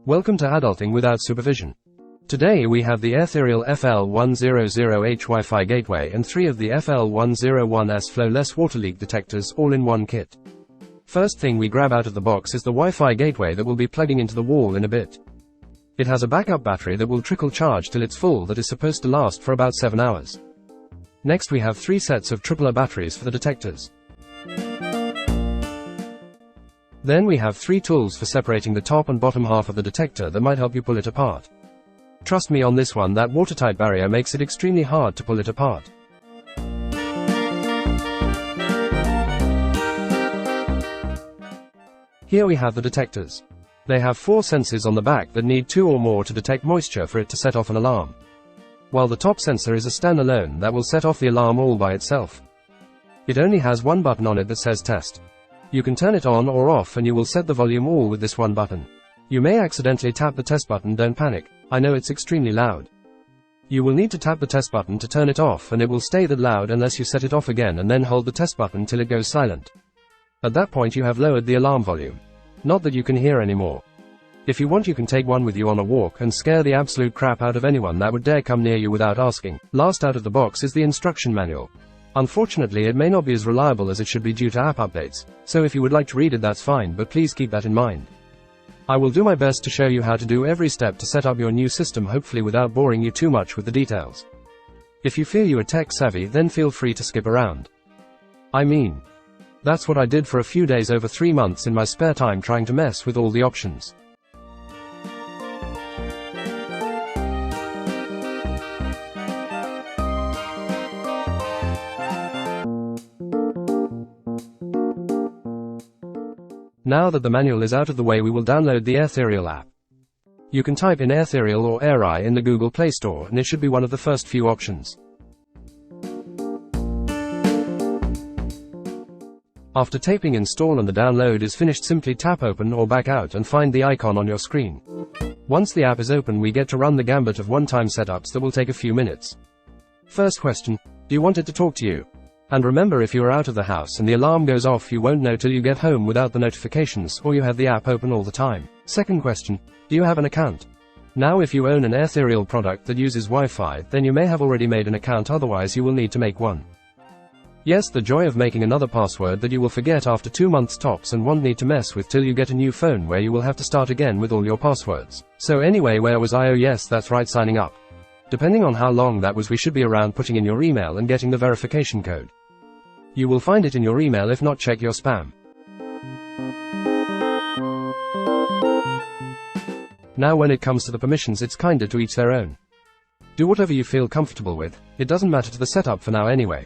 Welcome to Adulting Without Supervision. Today we have the Airthereal FL100H Wi-Fi gateway and 3 of the FL101S FLOWLESS water leak detectors all in one kit. First thing we grab out of the box is the Wi-Fi gateway that will be plugging into the wall in a bit. It has a backup battery that will trickle charge till it's full that is supposed to last for about 7 hours. Next we have 3 sets of AAA batteries for the detectors. Then we have 3 tools for separating the top and bottom half of the detector that might help you pull it apart. Trust me on this one, that watertight barrier makes it extremely hard to pull it apart. Here we have the detectors. They have 4 sensors on the back that need 2 or more to detect moisture for it to set off an alarm. While the top sensor is a standalone that will set off the alarm all by itself. It only has one button on it that says test. You can turn it on or off and you will set the volume all with this one button. You may accidentally tap the test button, don't panic, I know it's extremely loud. You will need to tap the test button to turn it off and it will stay that loud unless you set it off again and then hold the test button till it goes silent. At that point you have lowered the alarm volume. Not that you can hear anymore. If you want you can take one with you on a walk and scare the absolute crap out of anyone that would dare come near you without asking. Last out of the box is the instruction manual. Unfortunately it may not be as reliable as it should be due to app updates, so if you would like to read it that's fine, but please keep that in mind. I will do my best to show you how to do every step to set up your new system, hopefully without boring you too much with the details. If you feel you are tech savvy then feel free to skip around. That's what I did for a few days over 3 months in my spare time trying to mess with all the options. Now that the manual is out of the way, we will download the Airthereal app. You can type in Airthereal or Airi in the Google Play Store and it should be one of the first few options. After taping install and the download is finished, simply tap open or back out and find the icon on your screen. Once the app is open we get to run the gambit of one-time setups that will take a few minutes. First question, do you want it to talk to you? And remember, if you are out of the house and the alarm goes off you won't know till you get home without the notifications or you have the app open all the time. Second question, do you have an account? Now if you own an Airthereal product that uses Wi-Fi then you may have already made an account, otherwise you will need to make one. Yes, the joy of making another password that you will forget after 2 months tops and won't need to mess with till you get a new phone where you will have to start again with all your passwords. So anyway, where was I? Oh yes, that's right, signing up. Depending on how long that was, we should be around putting in your email and getting the verification code. You will find it in your email, if not check your spam. Now when it comes to the permissions it's kinda to each their own. Do whatever you feel comfortable with, it doesn't matter to the setup for now anyway.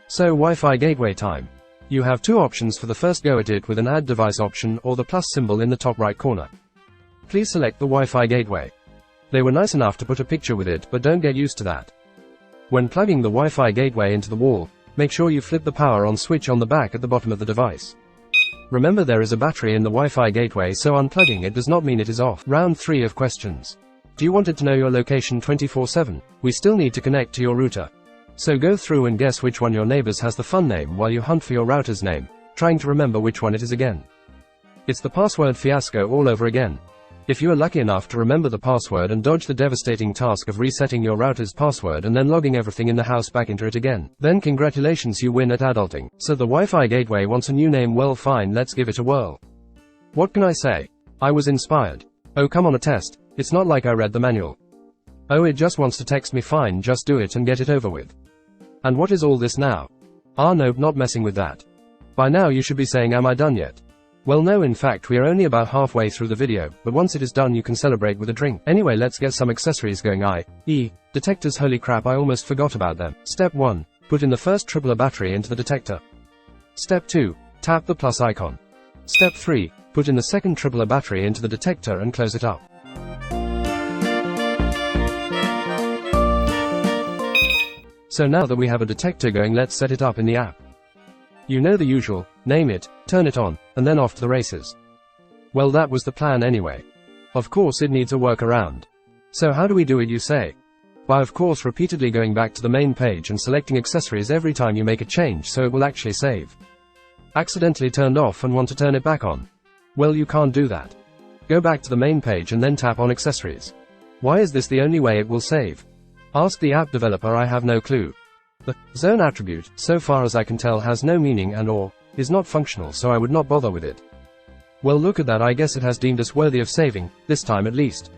So Wi-Fi gateway time. You have 2 options for the first go at it, with an add device option or the plus symbol in the top right corner. Please select the Wi-Fi gateway. They were nice enough to put a picture with it, but don't get used to that. When plugging the Wi-Fi gateway into the wall, make sure you flip the power on switch on the back at the bottom of the device. Remember, there is a battery in the Wi-Fi gateway, so unplugging it does not mean it is off. Round 3 of questions. Do you want it to know your location 24/7? We still need to connect to your router. So go through and guess which one your neighbor's has the fun name while you hunt for your router's name, trying to remember which one it is again. It's the password fiasco all over again. If you are lucky enough to remember the password and dodge the devastating task of resetting your router's password and then logging everything in the house back into it again, then congratulations, you win at adulting. So the Wi-Fi gateway wants a new name. Well fine, let's give it a whirl. What can I say? I was inspired. Oh come on, a test. It's not like I read the manual. Oh, it just wants to text me. Fine, just do it and get it over with. And what is all this now? Ah nope, not messing with that. By now you should be saying, am I done yet? Well no, in fact we are only about halfway through the video, but once it is done you can celebrate with a drink. Anyway, let's get some accessories going. Detectors, holy crap, I almost forgot about them. Step 1. Put in the first AAA battery into the detector. Step 2. Tap the plus icon. Step 3. Put in the second AAA battery into the detector and close it up. So now that we have a detector going, let's set it up in the app. You know the usual, name it, turn it on, and then off to the races. Well, that was the plan anyway. Of course it needs a workaround. So how do we do it, you say? By of course repeatedly going back to the main page and selecting accessories every time you make a change so it will actually save. Accidentally turned off and want to turn it back on? Well, you can't do that. Go back to the main page and then tap on accessories. Why is this the only way it will save? Ask the app developer. I have no clue. The zone attribute, so far as I can tell, has no meaning and or is not functional, so I would not bother with it. Well, look at that. I guess it has deemed us worthy of saving, this time at least.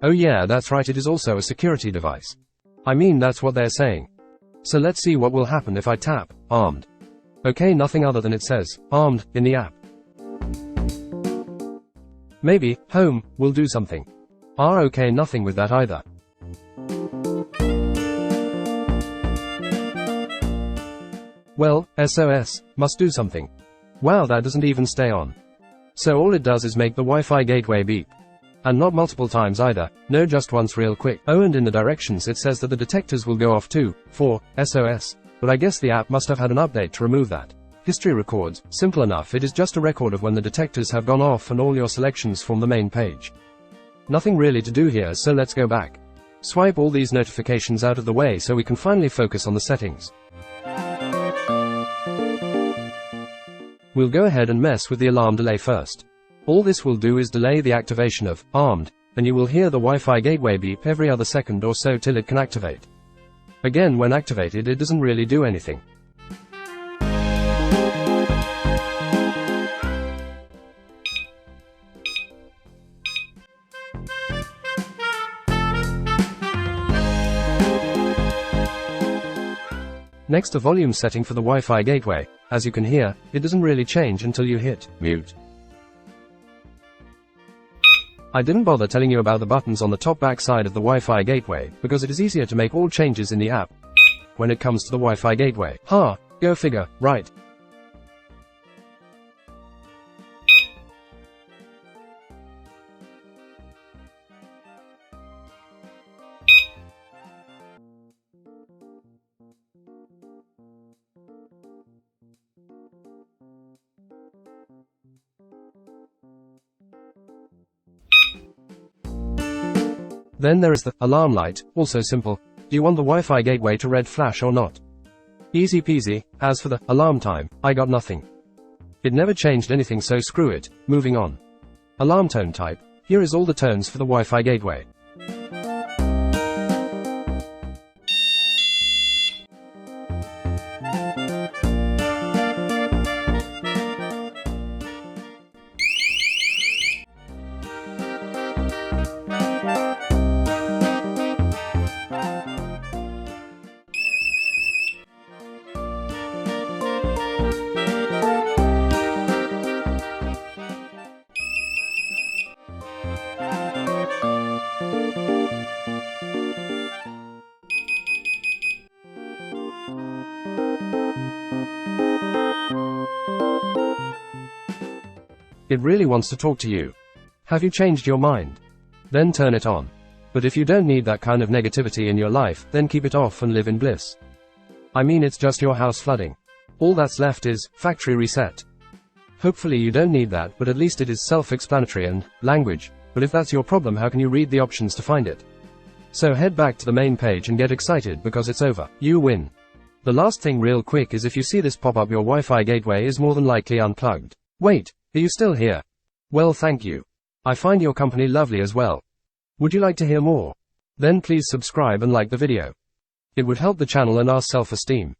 Oh yeah, that's right, it is also a security device. I mean, that's what they're saying. So let's see what will happen if I tap armed. Okay, nothing other than it says armed in the app. Maybe home will do something. Okay, nothing with that either. Well, SOS must do something. Wow, that doesn't even stay on. So all it does is make the Wi-Fi gateway beep. And not multiple times either, no, just once real quick. Oh, and in the directions it says that the detectors will go off too, for SOS. But I guess the app must have had an update to remove that. History records, simple enough, it is just a record of when the detectors have gone off and all your selections form the main page. Nothing really to do here, so let's go back. Swipe all these notifications out of the way so we can finally focus on the settings. We'll go ahead and mess with the alarm delay first. All this will do is delay the activation of armed, and you will hear the Wi-Fi gateway beep every other second or so till it can activate. Again, when activated, it doesn't really do anything. Next, a volume setting for the Wi-Fi gateway. As you can hear, it doesn't really change until you hit mute. I didn't bother telling you about the buttons on the top back side of the Wi-Fi gateway, because it is easier to make all changes in the app when it comes to the Wi-Fi gateway. Go figure, right? Then there is the alarm light, also simple. Do you want the Wi-Fi gateway to red flash or not? Easy peasy. As for the alarm time, I got nothing. It never changed anything, so screw it. Moving on. Alarm tone type. Here is all the tones for the Wi-Fi gateway. It really wants to talk to you. Have you changed your mind? Then turn it on. But if you don't need that kind of negativity in your life, then keep it off and live in bliss. I mean, it's just your house flooding. All that's left is factory reset. Hopefully you don't need that, but at least it is self-explanatory and language. But if that's your problem, how can you read the options to find it? So head back to the main page and get excited because it's over. You win. The last thing real quick is if you see this pop up, your Wi-Fi gateway is more than likely unplugged. Wait, are you still here? Well, thank you. I find your company lovely as well. Would you like to hear more? Then please subscribe and like the video. It would help the channel and our self-esteem.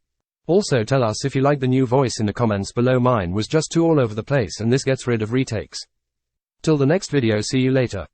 Also tell us if you like the new voice in the comments below. Mine was just too all over the place and this gets rid of retakes. Till the next video, see you later.